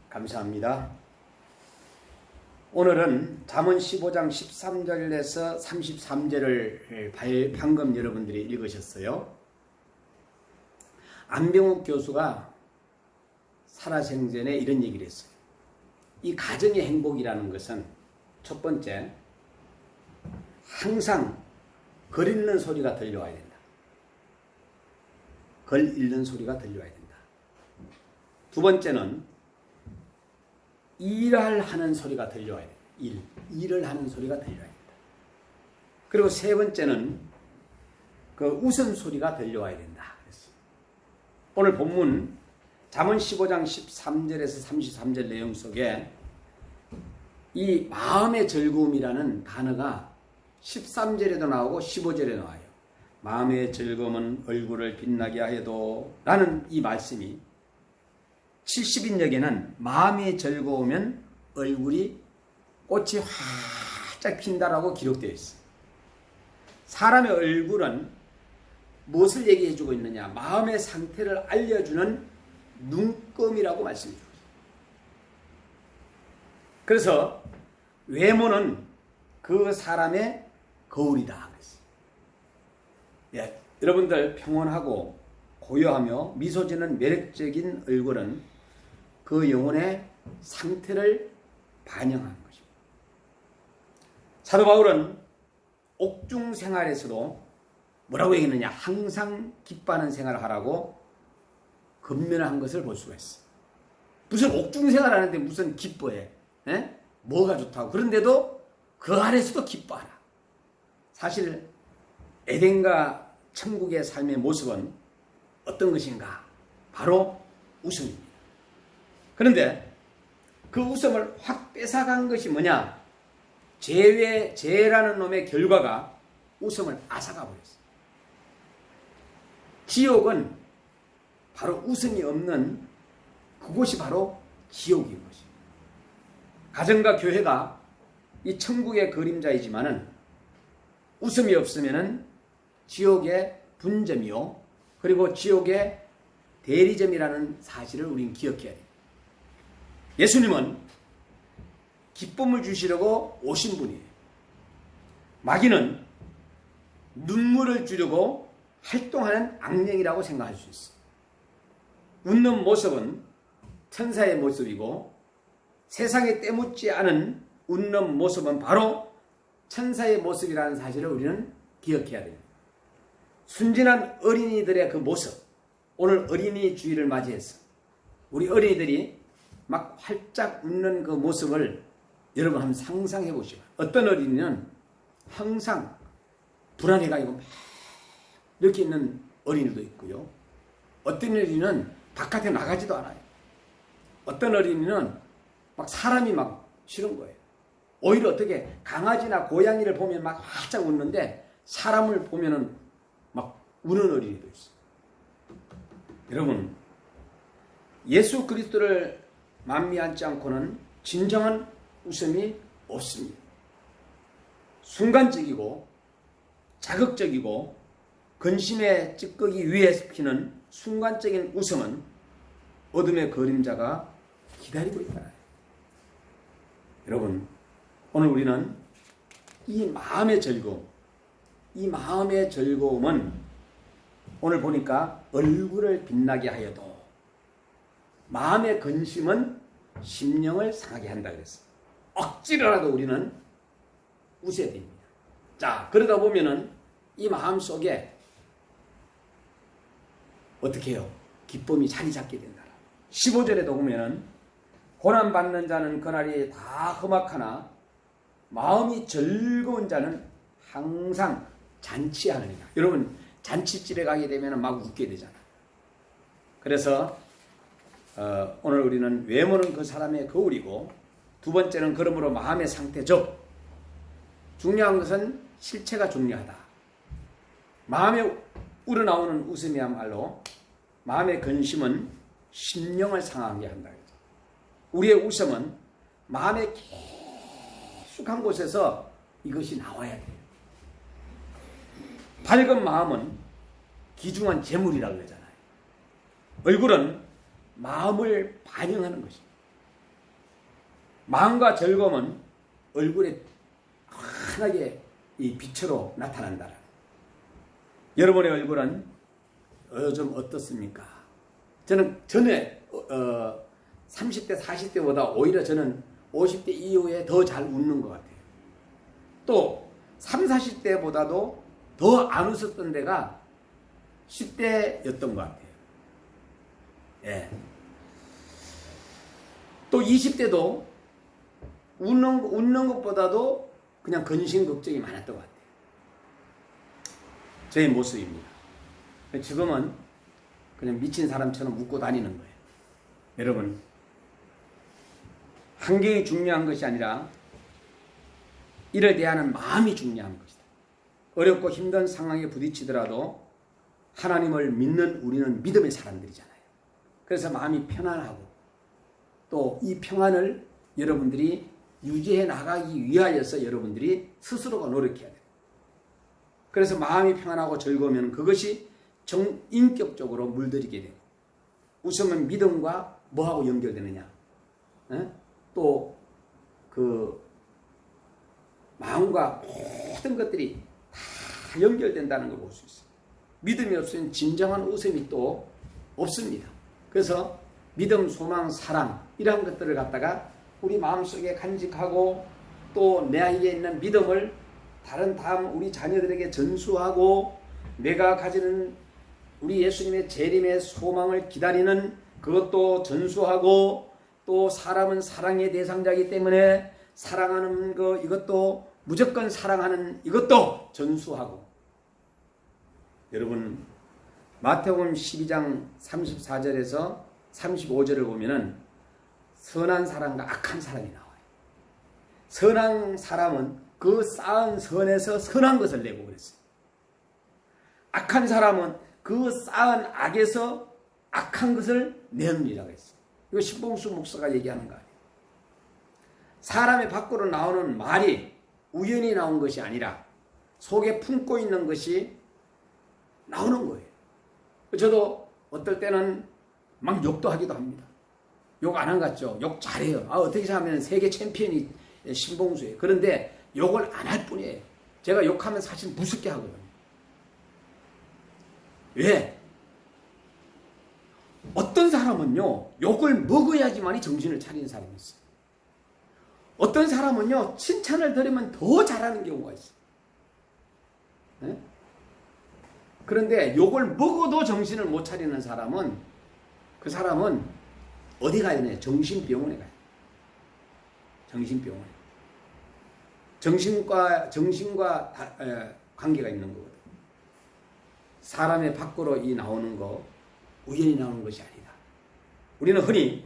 감사합니다. 오늘은 잠언 15장 13절에서 33절을 방금 여러분들이 읽으셨어요. 안병욱 교수가 살아생전에 이런 얘기를 했어요. 이 가정의 행복이라는 것은 첫 번째, 항상 글 읽는 소리가 들려와야 된다. 글 읽는 소리가 들려와야 된다. 두 번째는 일을 하는 소리가 들려와야 된다. 일을 하는 소리가 들려와야 된다. 그리고 세 번째는 그 웃음소리가 들려와야 된다. 그랬어요. 오늘 본문 잠언 15장 13절에서 33절 내용 속에 이 마음의 즐거움이라는 단어가 13절에도 나오고 15절에 나와요. 마음의 즐거움은 얼굴을 빛나게 하여도 라는 이 말씀이 70인역에는 마음이 즐거우면 얼굴이 꽃이 활짝 핀다라고 기록되어 있어요. 사람의 얼굴은 무엇을 얘기해 주고 있느냐? 마음의 상태를 알려주는 눈금이라고 말씀해 주고 있어요. 그래서 외모는 그 사람의 거울이다. 예, 여러분들 평온하고 고요하며 미소 짓는 매력적인 얼굴은 그 영혼의 상태를 반영하는 것입니다. 사도 바울은 옥중 생활에서도 뭐라고 얘기했느냐? 항상 기뻐하는 생활을 하라고 권면한 것을 볼 수가 있어요. 무슨 옥중 생활하는데 무슨 기뻐해? 에? 뭐가 좋다고? 그런데도 그 안에서도 기뻐하라. 사실 에덴과 천국의 삶의 모습은 어떤 것인가? 바로 웃음입니다. 그런데 그 웃음을 확 뺏어간 것이 뭐냐? 죄라는 놈의 결과가 웃음을 앗아가 버렸어요. 지옥은 바로 웃음이 없는 그곳이 바로 지옥인 것입니다. 가정과 교회가 이 천국의 그림자이지만은 웃음이 없으면은 지옥의 분점이요, 그리고 지옥의 대리점이라는 사실을 우리는 기억해야 돼요. 예수님은 기쁨을 주시려고 오신 분이에요. 마귀는 눈물을 주려고 활동하는 악령이라고 생각할 수 있어요. 웃는 모습은 천사의 모습이고 세상에 때묻지 않은 웃는 모습은 바로 천사의 모습이라는 사실을 우리는 기억해야 됩니다. 순진한 어린이들의 그 모습, 오늘 어린이 주일을 맞이해서 우리 어린이들이 막 활짝 웃는 그 모습을 여러분 한번 상상해 보시고, 어떤 어린이는 항상 불안해가지고 막 이렇게 있는 어린이도 있고요. 어떤 어린이는 바깥에 나가지도 않아요. 어떤 어린이는 막 사람이 막 싫은 거예요. 오히려 어떻게 강아지나 고양이를 보면 막 활짝 웃는데 사람을 보면은 막 우는 어린이도 있어요. 여러분, 예수 그리스도를 만미하지 않고는 진정한 웃음이 없습니다. 순간적이고 자극적이고 근심에 찌꺼기 위에 피는 순간적인 웃음은 어둠의 그림자가 기다리고 있다. 여러분, 오늘 우리는 이 마음의 즐거움, 이 마음의 즐거움은 오늘 보니까 얼굴을 빛나게 하여도 마음의 근심은 심령을 상하게 한다 그랬어요. 억지로라도 우리는 웃어야 됩니다. 자, 그러다 보면은 이 마음 속에 어떻게 해요? 기쁨이 자리 잡게 된다. 15절에도 보면은 고난받는 자는 그날이 다 험악하나 마음이 즐거운 자는 항상 잔치하느니라. 여러분, 잔치집에 가게 되면 막 웃게 되잖아. 그래서 오늘 우리는 외모는 그 사람의 거울이고, 두 번째는 그러므로 마음의 상태죠. 중요한 것은 실체가 중요하다. 마음에 우러나오는 웃음이야말로 마음의 근심은 심령을 상하게 한다. 우리의 웃음은 마음의 깊숙한 곳에서 이것이 나와야 돼요. 밝은 마음은 귀중한 재물이라고 그러잖아요. 얼굴은 마음을 반영하는 것입니다. 마음과 즐거움은 얼굴에 환하게 이 빛으로 나타난다. 여러분의 얼굴은 요즘 어떻습니까? 저는 전에 30대 40대보다 오히려 저는 50대 이후에 더 잘 웃는 것 같아요. 또 30, 40대보다도 더 안 웃었던 데가 10대였던 것 같아요. 예. 또 20대도 웃는 것보다도 그냥 근심 걱정이 많았던 것 같아요. 저의 모습입니다. 지금은 그냥 미친 사람처럼 웃고 다니는 거예요. 여러분, 환경이 중요한 것이 아니라 이를 대하는 마음이 중요한 것이다. 어렵고 힘든 상황에 부딪히더라도 하나님을 믿는 우리는 믿음의 사람들이잖아요. 그래서 마음이 편안하고 또 이 평안을 여러분들이 유지해 나가기 위하여서 여러분들이 스스로가 노력해야 돼요. 그래서 마음이 평안하고 즐거우면 그것이 인격적으로 물들이게 되고, 웃으면 믿음과 뭐하고 연결되느냐? 또 그 마음과 모든 것들이 다 연결된다는 걸 볼 수 있어요. 믿음이 없으면 진정한 웃음이 또 없습니다. 그래서 믿음, 소망, 사랑 이런 것들을 갖다가 우리 마음속에 간직하고 또 내게 있는 믿음을 다음 우리 자녀들에게 전수하고 내가 가지는 우리 예수님의 재림의 소망을 기다리는 그것도 전수하고 또 사람은 사랑의 대상자이기 때문에 사랑하는 거 이것도 무조건 사랑하는 이것도 전수하고. 여러분 마태복음 12장 34절에서 35절을 보면은 선한 사람과 악한 사람이 나와요. 선한 사람은 그 쌓은 선에서 선한 것을 내고 그랬어요. 악한 사람은 그 쌓은 악에서 악한 것을 내느니라고 했어요. 이거 신봉수 목사가 얘기하는 거 아니에요. 사람의 밖으로 나오는 말이 우연히 나온 것이 아니라 속에 품고 있는 것이 나오는 거예요. 저도 어떨 때는 막 욕도 하기도 합니다. 욕 안 한 것 같죠? 욕 잘해요. 어떻게 하면 세계 챔피언이 신봉수예요. 그런데 욕을 안 할 뿐이에요. 제가 욕하면 사실 무섭게 하거든요. 왜? 어떤 사람은요, 욕을 먹어야지만이 정신을 차리는 사람이 있어요. 어떤 사람은요, 칭찬을 들으면 더 잘하는 경우가 있어요. 네? 그런데 욕을 먹어도 정신을 못 차리는 사람은 그 사람은 어디 가야 되냐? 정신병원에 가요. 정신병원에. 정신과 관계가 있는 거거든. 사람의 밖으로 이 나오는 거 우연히 나오는 것이 아니다. 우리는 흔히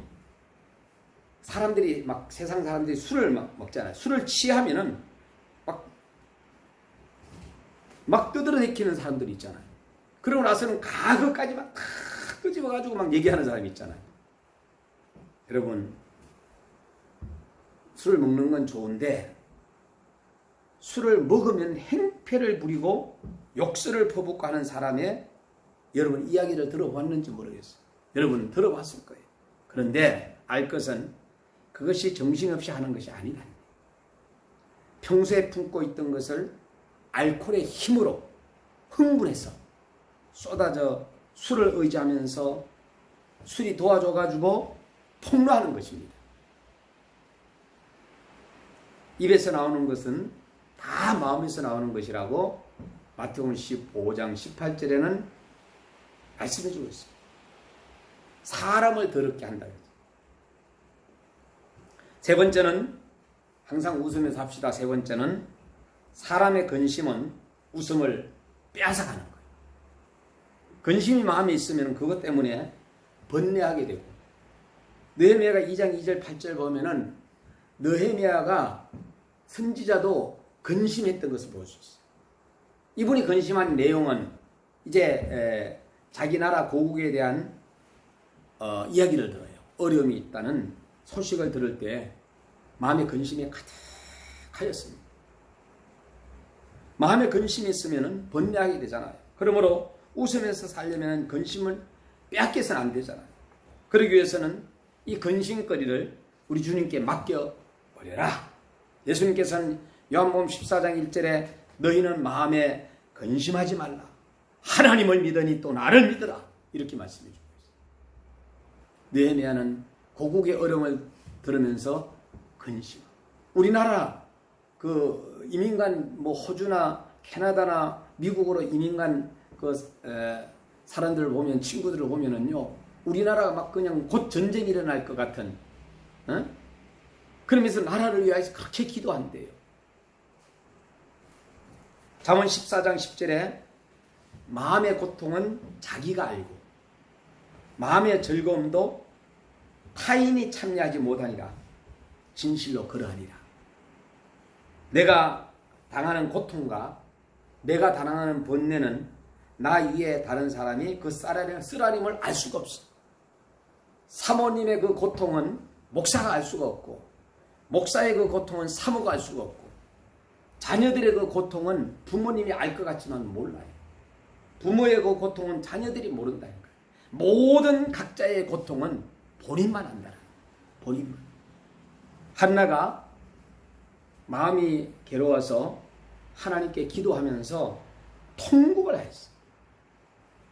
사람들이 막 세상 사람들이 술을 막 먹잖아요. 술을 취하면은 막 뜯어내키는 사람들이 있잖아요. 그러고 나서는 가그까지 막 다 끄집어가지고 막 얘기하는 사람이 있잖아요. 여러분, 술을 먹는 건 좋은데 술을 먹으면 행패를 부리고 욕설을 퍼붓고 하는 사람의 여러분 이야기를 들어봤는지 모르겠어요. 여러분 들어봤을 거예요. 그런데 알 것은 그것이 정신없이 하는 것이 아니다. 평소에 품고 있던 것을 알코올의 힘으로 흥분해서 쏟아져 술을 의지하면서 술이 도와줘가지고 폭로하는 것입니다. 입에서 나오는 것은 다 마음에서 나오는 것이라고 마태복음 15장 18절에는 말씀해주고 있습니다. 사람을 더럽게 한다. 세 번째는 항상 웃으면서 합시다. 세 번째는 사람의 근심은 웃음을 빼앗아가는 거예요. 근심이 마음에 있으면 그것 때문에 번뇌하게 되고, 느헤미야가 2장 2절 8절 보면은 느헤미야가 선지자도 근심했던 것을 볼 수 있어요. 이분이 근심한 내용은 이제 자기 나라 고국에 대한 이야기를 들어요. 어려움이 있다는 소식을 들을 때 마음의 근심이 가득하였습니다. 마음에 근심이 있으면 번뇌하게 되잖아요. 그러므로 웃으면서 살려면 근심을 빼앗겨서는 안 되잖아요. 그러기 위해서는 이 근심거리를 우리 주님께 맡겨 버려라. 예수님께서는 요한복음 14장 1절에 너희는 마음에 근심하지 말라. 하나님을 믿으니 또 나를 믿으라. 이렇게 말씀해 주고 있어요. 느헤미야는 고국의 어려움을 들으면서 근심. 우리나라 그 이민간 뭐 호주나 캐나다나 미국으로 이민간 그 사람들을 보면 친구들을 보면은요 우리나라가 막 그냥 곧 전쟁이 일어날 것 같은 그러면서 나라를 위하여 그렇게 기도한대요. 잠언 14장 10절에 마음의 고통은 자기가 알고 마음의 즐거움도 타인이 참여하지 못하니라 진실로 그러하니라. 내가 당하는 고통과 내가 당하는 번뇌는 나 이외에 다른 사람이 그 쓰라림을 알 수가 없어. 사모님의 그 고통은 목사가 알 수가 없고 목사의 그 고통은 사모가 알 수가 없고 자녀들의 그 고통은 부모님이 알 것 같지만 몰라요. 부모의 그 고통은 자녀들이 모른다니까요. 모든 각자의 고통은 본인만 안다는 본인만. 한나가 마음이 괴로워서 하나님께 기도하면서 통곡을 했어요.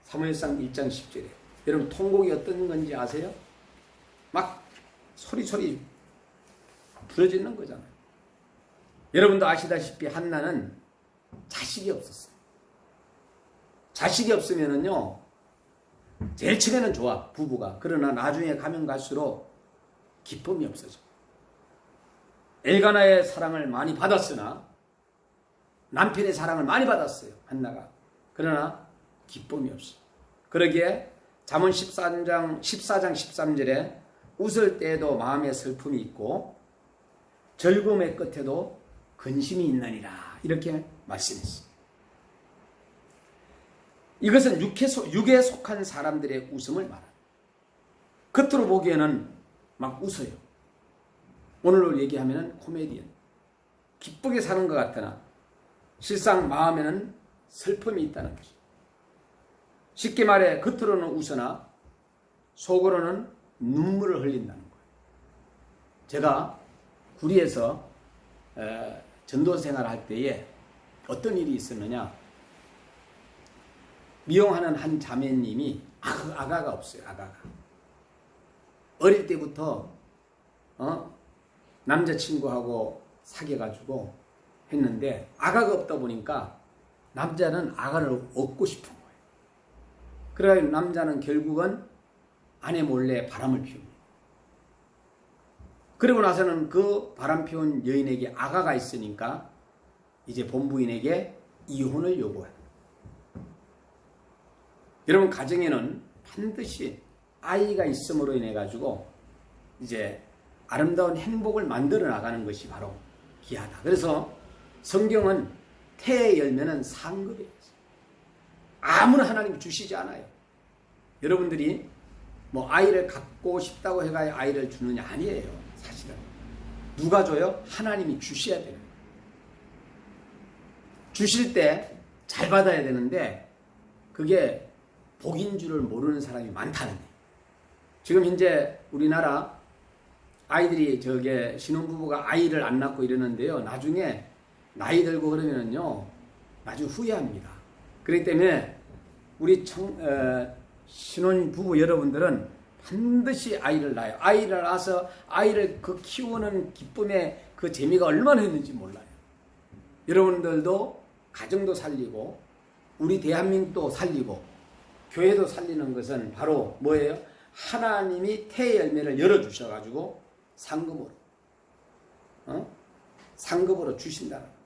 사무엘상 1장 10절에. 여러분 통곡이 어떤 건지 아세요? 막 소리 부러지는 거잖아요. 여러분도 아시다시피 한나는 자식이 없었어요. 자식이 없으면은요 제일 처음에는 좋아 부부가. 그러나 나중에 가면 갈수록 기쁨이 없어져. 엘가나의 사랑을 많이 받았으나 남편의 사랑을 많이 받았어요 한나가. 그러나 기쁨이 없어. 그러기에 잠언 14장 13절에 웃을 때에도 마음에 슬픔이 있고 즐거움의 끝에도 근심이 있나니라 이렇게 말씀했어요. 이것은 육에 속한 사람들의 웃음을 말합니다. 겉으로 보기에는 막 웃어요. 오늘로 얘기하면 코미디언. 기쁘게 사는 것 같으나 실상 마음에는 슬픔이 있다는 것이죠. 쉽게 말해 겉으로는 웃으나 속으로는 눈물을 흘린다는 거예요. 제가 구리에서 전도 생활할 때에 어떤 일이 있었느냐. 미용하는 한 자매님이 아가가 없어요. 아가가. 어릴 때부터 남자친구하고 사귀어가지고 했는데 아가가 없다 보니까 남자는 아가를 얻고 싶은 거예요. 그래서 남자는 결국은 아내 몰래 바람을 피웁니다. 그리고 나서는 그 바람 피운 여인에게 아가가 있으니까 이제 본부인에게 이혼을 요구해요. 여러분 가정에는 반드시 아이가 있음으로 인해 가지고 이제 아름다운 행복을 만들어 나가는 것이 바로 귀하다. 그래서 성경은 태의 열매는 상급이에요. 아무나 하나님이 주시지 않아요. 여러분들이 뭐 아이를 갖고 싶다고 해가 아이를 주느냐 아니에요. 사실은 누가 줘요? 하나님이 주셔야 돼요. 주실 때 잘 받아야 되는데 그게 복인 줄을 모르는 사람이 많다는 거예요. 지금 현재 우리나라 아이들이 신혼부부가 아이를 안 낳고 이러는데요. 나중에 나이 들고 그러면은요, 나중에 후회합니다. 그렇기 때문에 우리 신혼부부 여러분들은 반드시 아이를 낳아요. 아이를 낳아서 아이를 그 키우는 기쁨의 그 재미가 얼마나 있는지 몰라요. 여러분들도 가정도 살리고 우리 대한민국도 살리고 교회도 살리는 것은 바로 뭐예요? 하나님이 태의 열매를 열어주셔가지고 상급으로 주신다는 거예요.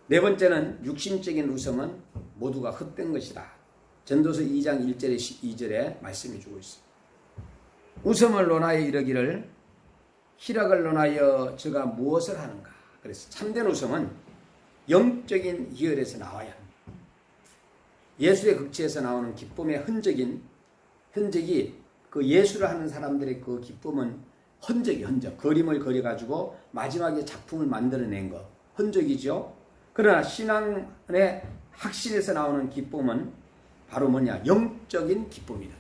네 번째는 육신적인 웃음은 모두가 헛된 것이다. 전도서 2장 1절에 2절에 말씀해 주고 있습니다. 웃음을 논하여 이르기를 희락을 논하여 저가 무엇을 하는가. 그래서 참된 웃음은 영적인 희열에서 나와야 합니다. 예수의 극치에서 나오는 기쁨의 흔적이 그 예수를 하는 사람들의 그 기쁨은 흔적. 그림을 그려가지고 마지막에 작품을 만들어낸 거. 흔적이죠. 그러나 신앙의 확신에서 나오는 기쁨은 바로 뭐냐? 영적인 기쁨이다.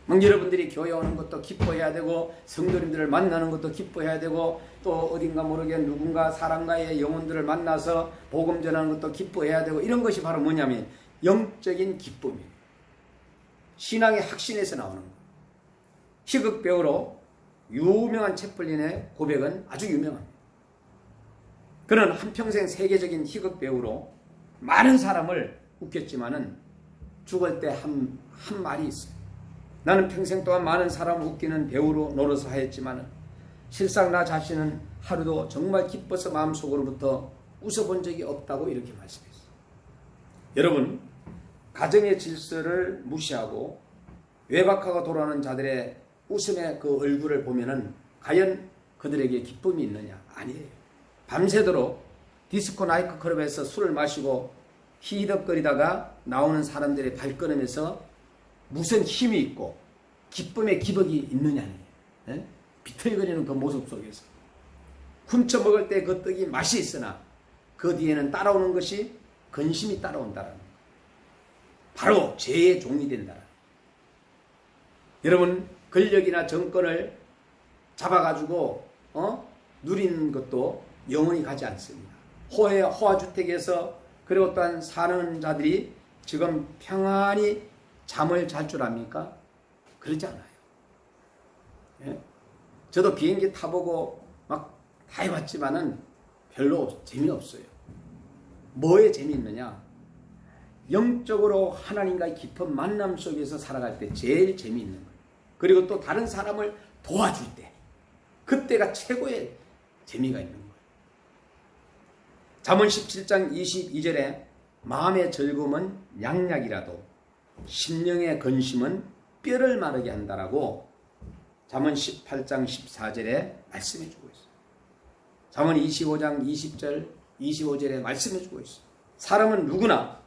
막 여러분들이 교회 오는 것도 기뻐해야 되고 성도님들을 만나는 것도 기뻐해야 되고 또 어딘가 모르게 누군가 사람과의 영혼들을 만나서 복음 전하는 것도 기뻐해야 되고 이런 것이 바로 뭐냐면 영적인 기쁨이에요. 신앙의 확신에서 나오는 거예요. 희극 배우로 유명한 채플린의 고백은 아주 유명합니다. 그는 한평생 세계적인 희극 배우로 많은 사람을 웃겼지만은 죽을 때 한 말이 있어요. 나는 평생 동안 많은 사람을 웃기는 배우로 노릇을 하였지만 실상 나 자신은 하루도 정말 기뻐서 마음속으로부터 웃어본 적이 없다고 이렇게 말씀했어요. 여러분, 가정의 질서를 무시하고 외박하고 돌아오는 자들의 웃음의 그 얼굴을 보면은 과연 그들에게 기쁨이 있느냐? 아니에요. 밤새도록 디스코 나이트클럽에서 술을 마시고 히덕거리다가 나오는 사람들의 발걸음에서 무슨 힘이 있고 기쁨의 기복이 있느냐니, 비틀거리는 그 모습 속에서 훔쳐 먹을 때 그 떡이 맛이 있으나 그 뒤에는 따라오는 것이 근심이 따라온다라는 것. 바로 죄의 종이 된다라는 것. 여러분, 권력이나 정권을 잡아가지고 누리는 것도 영원히 가지 않습니다. 호화주택에서 그리고 또한 사는 자들이 지금 평안히 잠을 잘 줄 압니까? 그러지 않아요. 예? 저도 비행기 타보고 막 다 해봤지만은 별로 재미없어요. 뭐에 재미있느냐? 영적으로 하나님과의 깊은 만남 속에서 살아갈 때 제일 재미있는 거예요. 그리고 또 다른 사람을 도와줄 때 그때가 최고의 재미가 있는 거예요. 잠언 17장 22절에 마음의 즐거움은 양약이라도 심령의 근심은 뼈를 마르게 한다라고 잠언 18장 14절에 말씀해주고 있어요. 잠언 25장 20절 25절에 말씀해주고 있어요. 사람은 누구나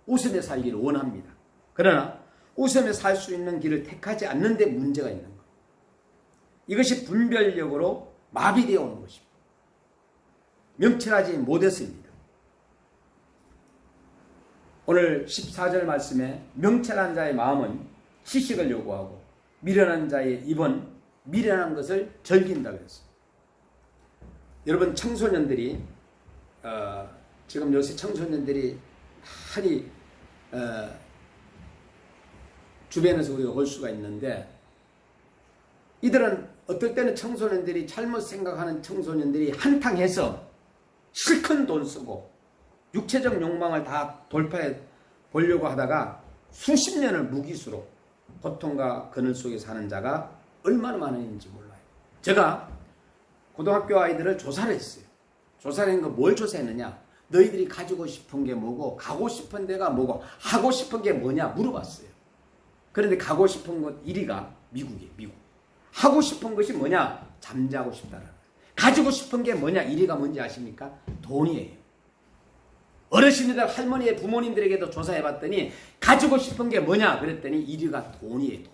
웃으며 살기를 원합니다. 그러나 웃으며 살 수 있는 길을 택하지 않는 데 문제가 있는 거예요. 이것이 분별력으로 마비되어 오는 것입니다. 명철하지 못했습니다. 오늘 14절 말씀에 명철한 자의 마음은 시식을 요구하고 미련한 자의 입은 미련한 것을 즐긴다 그랬어요. 여러분, 청소년들이 지금 요새 청소년들이 많이 주변에서 우리가 볼 수가 있는데 이들은 어떨 때는 청소년들이 잘못 생각하는 청소년들이 한탕해서 실컷 돈 쓰고 육체적 욕망을 다 돌파해 보려고 하다가 수십 년을 무기수로 고통과 그늘 속에 사는 자가 얼마나 많은지 몰라요. 제가 고등학교 아이들을 조사를 했어요. 조사를 한 거 뭘 조사했느냐? 너희들이 가지고 싶은 게 뭐고 가고 싶은 데가 뭐고 하고 싶은 게 뭐냐 물어봤어요. 그런데 가고 싶은 것 1위가 미국이에요. 미국. 하고 싶은 것이 뭐냐? 잠자고 싶다는 거예요. 가지고 싶은 게 뭐냐? 1위가 뭔지 아십니까? 돈이에요. 어르신들, 할머니의 부모님들에게도 조사해봤더니 가지고 싶은 게 뭐냐? 그랬더니 1위가 돈이에요. 돈.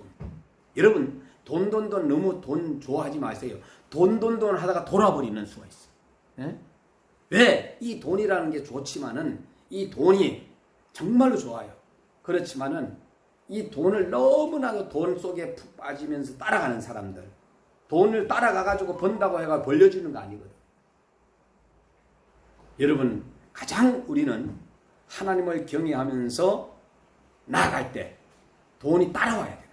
여러분, 돈 너무 돈 좋아하지 마세요. 돈 하다가 돌아버리는 수가 있어요. 네? 왜? 이 돈이라는 게 좋지만은 이 돈이 정말로 좋아요. 그렇지만은 이 돈을 너무나도 돈 속에 푹 빠지면서 따라가는 사람들, 돈을 따라가가지고 번다고 해가 벌려주는 거 아니거든. 여러분, 가장 우리는 하나님을 경외하면서 나아갈 때 돈이 따라와야 돼요.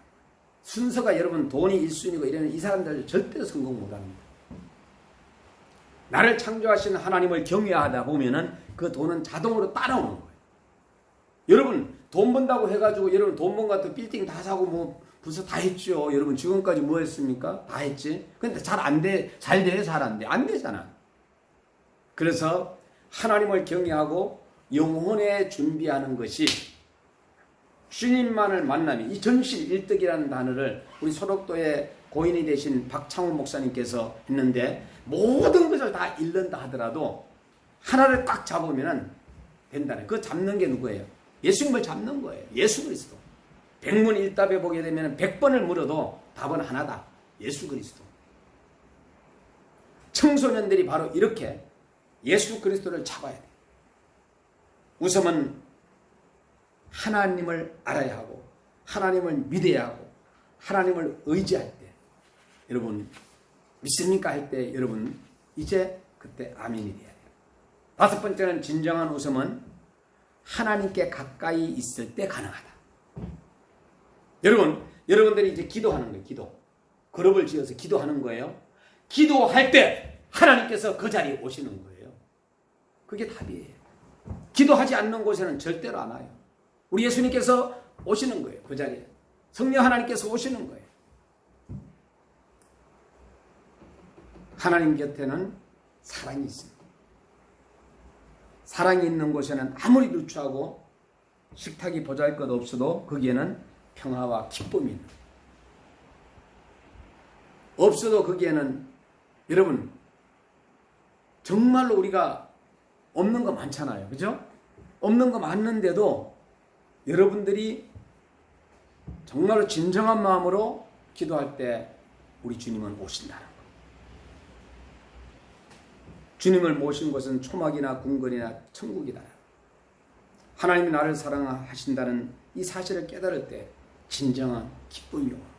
순서가 여러분 돈이 1순위고 이러면 이 사람들 절대로 성공 못합니다. 나를 창조하신 하나님을 경외하다 보면은 그 돈은 자동으로 따라오는 거예요. 여러분, 돈 번다고 해가지고 여러분 돈 번 같은 빌딩 다 사고 뭐 벌써 다 했죠. 여러분 지금까지 뭐 했습니까? 다 했지. 근데 잘 안 돼. 잘 돼? 잘 안 돼? 안 되잖아. 그래서 하나님을 경외하고 영혼에 준비하는 것이 주님만을 만나면 이 전실일득이라는 단어를 우리 소록도의 고인이 되신 박창훈 목사님께서 했는데 모든 것을 다 잃는다 하더라도 하나를 꽉 잡으면 된다네. 그거 잡는 게 누구예요? 예수님을 잡는 거예요. 예수 그리스도. 백문일답에 보게 되면 100번을 물어도 답은 하나다. 예수 그리스도. 청소년들이 바로 이렇게 예수 그리스도를 잡아야 돼요. 우선은 하나님을 알아야 하고 하나님을 믿어야 하고 하나님을 의지할 때 여러분 믿습니까? 할 때 여러분 이제 그때 아멘이 돼야 돼요. 다섯 번째는 진정한 웃음은 하나님께 가까이 있을 때 가능하다. 여러분들이 이제 기도하는 거예요. 기도. 그룹을 지어서 기도하는 거예요. 기도할 때 하나님께서 그 자리에 오시는 거예요. 그게 답이에요. 기도하지 않는 곳에는 절대로 안 와요. 우리 예수님께서 오시는 거예요. 그 자리에. 성령 하나님께서 오시는 거예요. 하나님 곁에는 사랑이 있습니다. 사랑이 있는 곳에는 아무리 누추하고 식탁이 보잘것 없어도 거기에는 평화와 기쁨이 있는 거예요. 없어도 거기에는 여러분 정말로 우리가 없는 거 많잖아요. 그죠? 없는 거 많은데도 여러분들이 정말로 진정한 마음으로 기도할 때 우리 주님은 오신다는 거예요. 주님을 모신 곳은 초막이나 궁궐이나 천국이다. 하나님이 나를 사랑하신다는 이 사실을 깨달을 때 진정한 기쁨이 오는 거예요.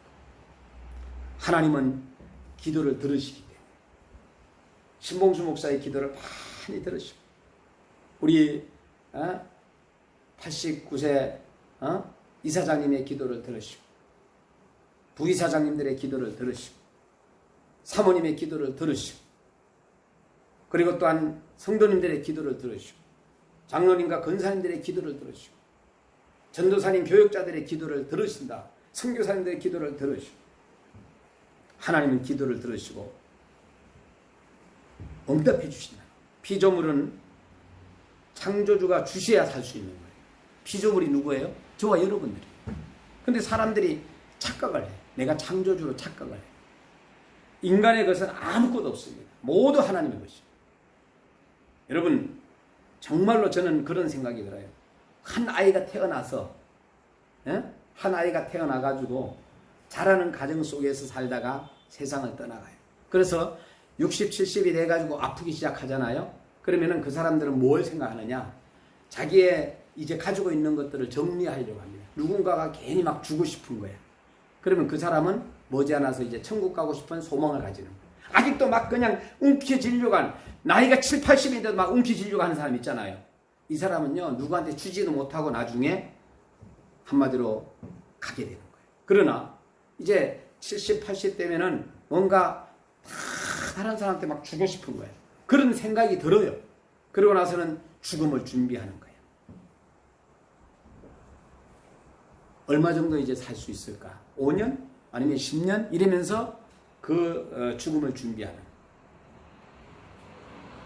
하나님은 기도를 들으시기 때문에 신봉수 목사의 기도를 많이 들으시고 우리 89세 이사장님의 기도를 들으시고 부이사장님들의 기도를 들으시고 사모님의 기도를 들으시고 그리고 또한 성도님들의 기도를 들으시고 장로님과 권사님들의 기도를 들으시고 전도사님 교역자들의 기도를 들으신다. 선교사님들의 기도를 들으시고 하나님은 기도를 들으시고 응답해 주신다. 피조물은 창조주가 주셔야 살 수 있는 거예요. 피조물이 누구예요? 저와 여러분들이. 근데 사람들이 착각을 해. 내가 창조주로 착각을 해. 인간의 것은 아무것도 없습니다. 모두 하나님의 것이에요. 여러분 정말로 저는 그런 생각이 들어요. 한 아이가 태어나서 한 아이가 태어나가지고 자라는 가정 속에서 살다가 세상을 떠나가요. 그래서 60, 70이 돼가지고 아프기 시작하잖아요. 그러면은 그 사람들은 뭘 생각하느냐? 자기의 이제 가지고 있는 것들을 정리하려고 합니다. 누군가가 괜히 막 주고 싶은 거야. 그러면 그 사람은 머지않아서 이제 천국 가고 싶은 소망을 가지는 거야. 아직도 막 그냥 움켜쥐려고 하는, 나이가 7, 80인데도 막 움켜쥐려고 하는 사람 있잖아요. 이 사람은요, 누구한테 주지도 못하고 나중에 한마디로 가게 되는 거예요. 그러나 이제 70, 80 되면은 뭔가 다른 사람한테 막 주고 싶은 거예요. 그런 생각이 들어요. 그러고 나서는 죽음을 준비하는 거예요. 얼마 정도 이제 살 수 있을까? 5년? 아니면 10년? 이러면서 그 죽음을 준비하는.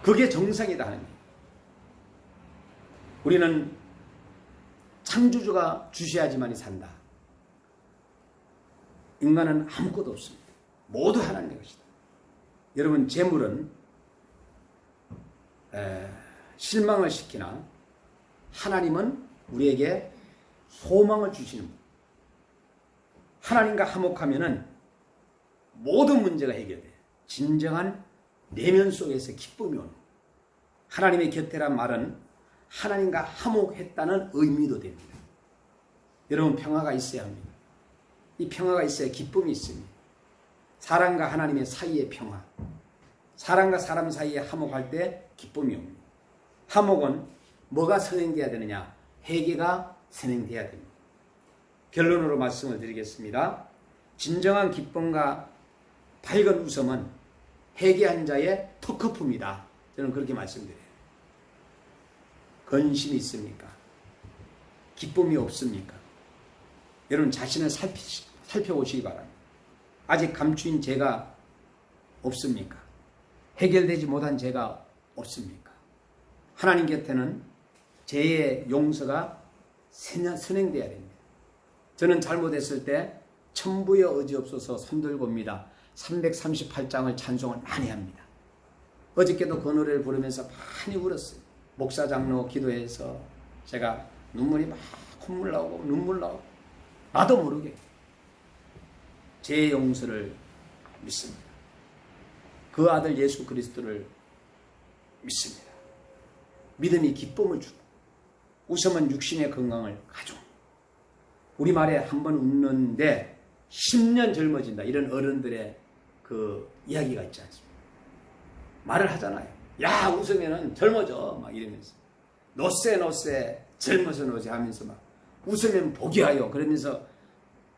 그게 정상이다 하는 거예요. 우리는 창조주가 주셔야지만이 산다. 인간은 아무것도 없습니다. 모두 하나님의 것이다. 여러분 재물은 실망을 시키나 하나님은 우리에게 소망을 주시는 분. 하나님과 화목하면은 모든 문제가 해결돼요. 진정한 내면 속에서 기쁨이 오는. 하나님의 곁에란 말은 하나님과 화목했다는 의미도 됩니다. 여러분 평화가 있어야 합니다. 이 평화가 있어야 기쁨이 있습니다. 사람과 하나님의 사이의 평화. 사람과 사람 사이에 화목할 때 기쁨이 옵니다. 화목은 뭐가 선행돼야 되느냐? 회개가 선행돼야 됩니다. 결론으로 말씀을 드리겠습니다. 진정한 기쁨과 밝은 웃음은 회개한 자의 특허품이다. 저는 그렇게 말씀드려요. 근심이 있습니까? 기쁨이 없습니까? 여러분 자신을 살펴보시기 바랍니다. 아직 감추인 죄가 없습니까? 해결되지 못한 죄가 없습니까? 하나님 곁에는 죄의 용서가 선행돼야 됩니다. 저는 잘못했을 때 천부의 의지 없어서 손들고 옵니다. 338장을 찬송을 많이 합니다. 어저께도 그 노래를 부르면서 많이 울었어요. 목사 장로 기도해서 제가 눈물이 막 콧물 나오고 눈물 나오고 나도 모르게 죄의 용서를 믿습니다. 그 아들 예수 그리스도를 믿습니다. 믿음이 기쁨을 주고 웃음은 육신의 건강을 가져옵니다. 우리말에 한 번 웃는데 10년 젊어진다. 이런 어른들의 그 이야기가 있지 않습니까? 말을 하잖아요. 야, 웃으면은 젊어져. 막 이러면서. 노세 젊어서 노세 하면서 막 웃으면 복이 와요. 그러면서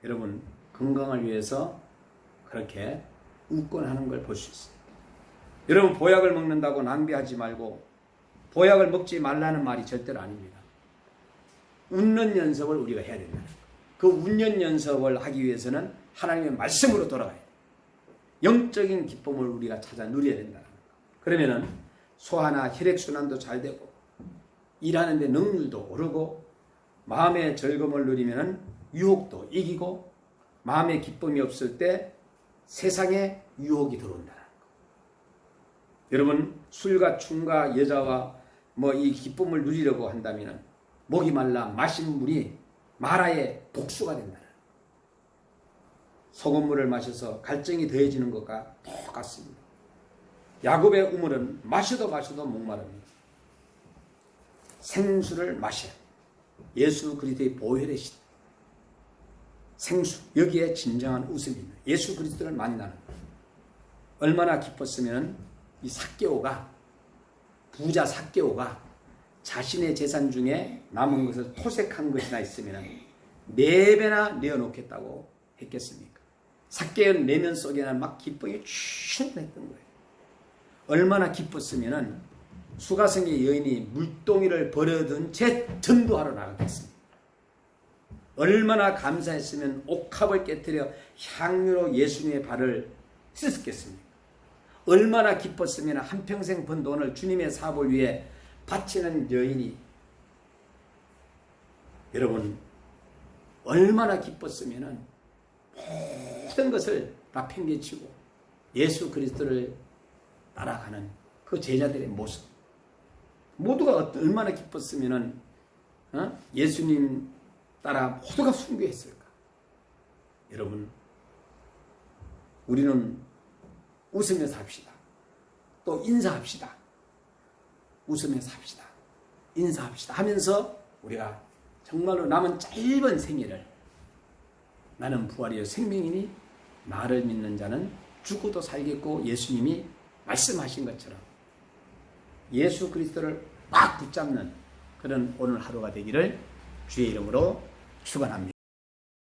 여러분 건강을 위해서 그렇게 웃곤 하는 걸 볼 수 있어요. 여러분 보약을 먹는다고 낭비하지 말고 보약을 먹지 말라는 말이 절대로 아닙니다. 웃는 연습을 우리가 해야 된다. 그 웃는 연습을 하기 위해서는 하나님의 말씀으로 돌아가야 돼요. 영적인 기쁨을 우리가 찾아 누려야 된다는 거. 그러면은 소화나 혈액순환도 잘 되고 일하는데 능률도 오르고 마음의 즐거움을 누리면은 유혹도 이기고 마음의 기쁨이 없을 때 세상에 유혹이 들어온다는 거. 여러분 술과 춤과 여자와 뭐 이 기쁨을 누리려고 한다면은 목이 말라 마신 물이 마라의 독수가 된다는 거. 소금물을 마셔서 갈증이 더해지는 것과 똑같습니다. 야곱의 우물은 마셔도 목마릅니다. 생수를 마셔야 예수 그리스도의 보혈의 신 생수 여기에 진정한 웃음이 있는 예수 그리스도를 만나는 것. 얼마나 기뻤으면 이 삭개오가 부자 삭개오가 자신의 재산 중에 남은 것을 토색한 것이나 있으면 4배나 내어놓겠다고 했겠습니까? 삭개오 내면 속에는 막 기쁨이 충만했던 거예요. 얼마나 기뻤으면 수가성의 여인이 물동이를 버려둔 채 전도하러 나가겠습니까? 얼마나 감사했으면 옥합을 깨뜨려 향유로 예수님의 발을 씻었겠습니까? 얼마나 기뻤으면 한평생 번 돈을 주님의 사업을 위해 바치는 여인이 여러분 얼마나 기뻤으면 모든 것을 다 팽개치고 예수 그리스도를 따라가는 그 제자들의 모습 모두가 얼마나 기뻤으면 예수님 따라 모두가 순교했을까? 여러분 우리는 웃으면서 합시다. 또 인사합시다. 웃으면서 합시다. 인사합시다 하면서 우리가 정말로 남은 짧은 생애를 나는 부활이요 생명이니 나를 믿는 자는 죽어도 살겠고 예수님이 말씀하신 것처럼 예수 그리스도를 막 붙잡는 그런 오늘 하루가 되기를 주의 이름으로 축원합니다.